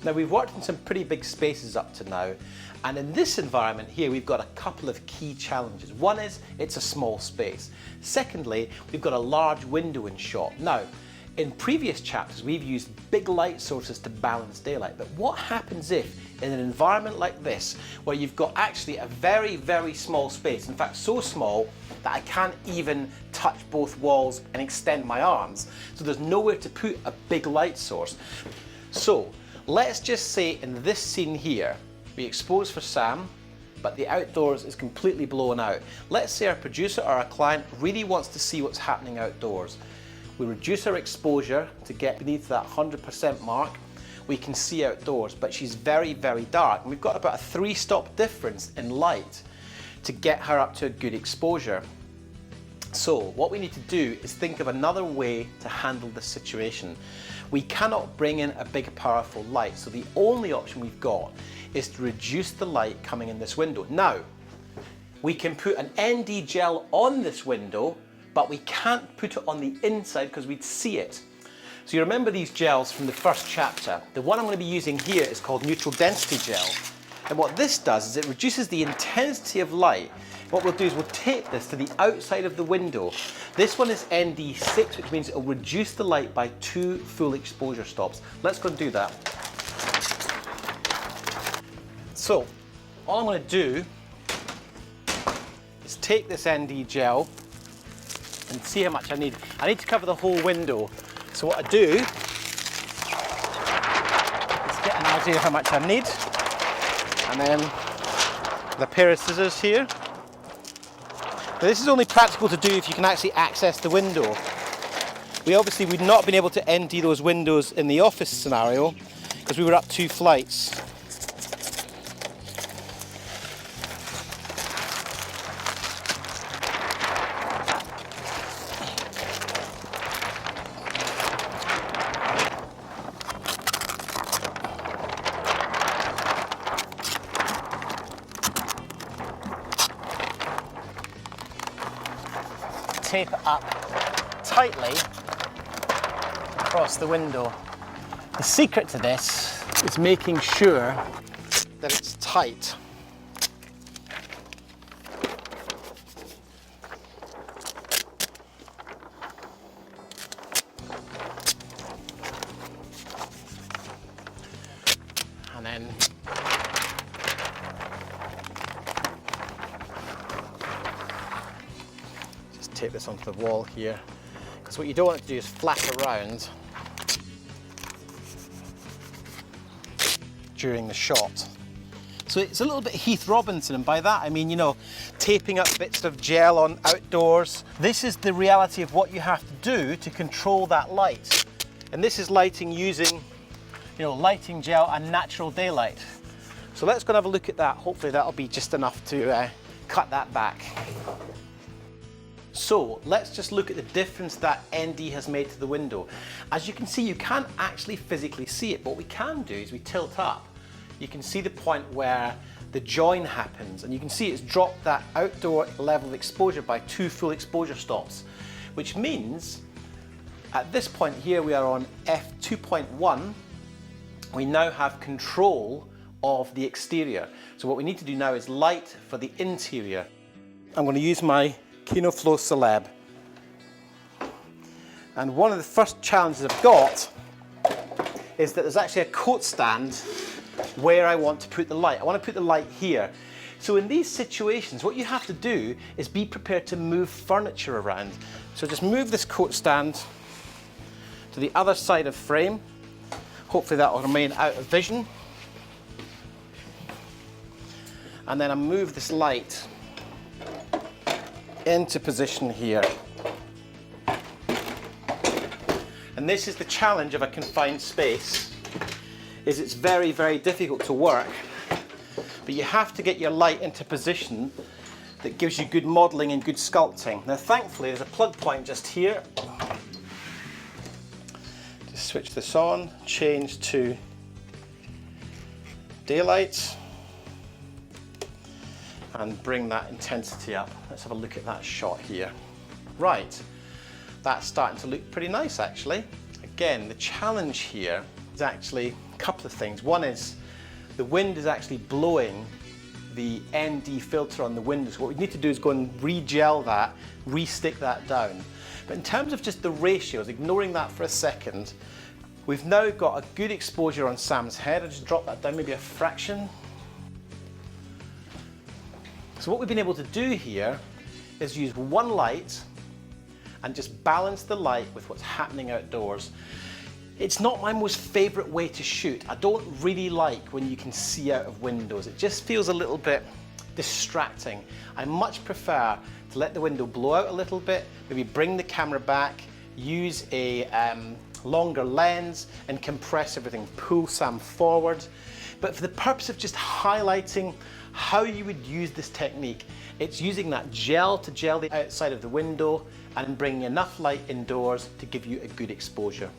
Now we've worked in some pretty big spaces up to now, and in this environment here we've got a couple of key challenges. One is it's a small space. Secondly, we've got a large window in shot. Now, in previous chapters we've used big light sources to balance daylight, but what happens if in an environment like this where you've got actually a very, very small space, in fact so small that I can't even touch both walls and extend my arms, so there's nowhere to put a big light source. So let's just say in this scene here, we expose for Sam, but the outdoors is completely blown out. Let's say our producer or our client really wants to see what's happening outdoors. We reduce our exposure to get beneath that 100% mark. We can see outdoors, but she's very, very dark. And we've got about a 3-stop difference in light to get her up to a good exposure. So what we need to do is think of another way to handle this situation. We cannot bring in a big powerful light, so the only option we've got is to reduce the light coming in this window. Now, we can put an ND gel on this window, but we can't put it on the inside because we'd see it. So you remember these gels from the first chapter. The one I'm going to be using here is called neutral density gel. And what this does is it reduces the intensity of light. What we'll do is we'll tape this to the outside of the window. This one is ND6, which means it'll reduce the light by 2 full exposure stops. Let's go and do that. So, all I'm going to do is take this ND gel and see how much I need. I need to cover the whole window. So what I do is get an idea of how much I need, and then the pair of scissors here. Now this is only practical to do if you can actually access the window. We obviously would not have been able to ND those windows in the office scenario because we were up 2 flights. Tape it up tightly across the window. The secret to this is making sure that it's tight. And then tape this onto the wall here, because what you don't want to do is flap around during the shot. So it's a little bit Heath Robinson, and by that I mean, you know, taping up bits of gel on outdoors. This is the reality of what you have to do to control that light. And this is lighting using, you know, lighting gel and natural daylight. So let's go and have a look at that. Hopefully that'll be just enough to cut that back. So let's just look at the difference that ND has made to the window. As you can see, you can't actually physically see it, but what we can do is we tilt up. You can see the point where the join happens, and you can see it's dropped that outdoor level of exposure by 2 full exposure stops, which means at this point here we are on f2.1. We now have control of the exterior. So what we need to do now is light for the interior. I'm going to use my KinoFlow S.C.A.L.E. And one of the first challenges I've got is that there's actually a coat stand where I want to put the light. I want to put the light here. So in these situations, what you have to do is be prepared to move furniture around. So just move this coat stand to the other side of frame. Hopefully that will remain out of vision. And then I move this light into position here. And this is the challenge of a confined space, is it's very, very difficult to work, but you have to get your light into position that gives you good modelling and good sculpting. Now thankfully there's a plug point just here. Just switch this on, change to daylight, and bring that intensity up. Let's have a look at that shot here. Right, that's starting to look pretty nice actually. Again, the challenge here is actually A couple of things. One is the wind is actually blowing the ND filter on the window. So what we need to do is go and re-gel that, re-stick that down. But in terms of just the ratios, ignoring that for a second, we've now got a good exposure on Sam's head. I'll just drop that down maybe a fraction. So what we've been able to do here is use one light and just balance the light with what's happening outdoors. It's not my most favourite way to shoot. I don't really like when you can see out of windows. It just feels a little bit distracting. I much prefer to let the window blow out a little bit, maybe bring the camera back, use a longer lens and compress everything, pull Sam forward. But for the purpose of just highlighting how you would use this technique, it's using that gel to gel the outside of the window and bringing enough light indoors to give you a good exposure.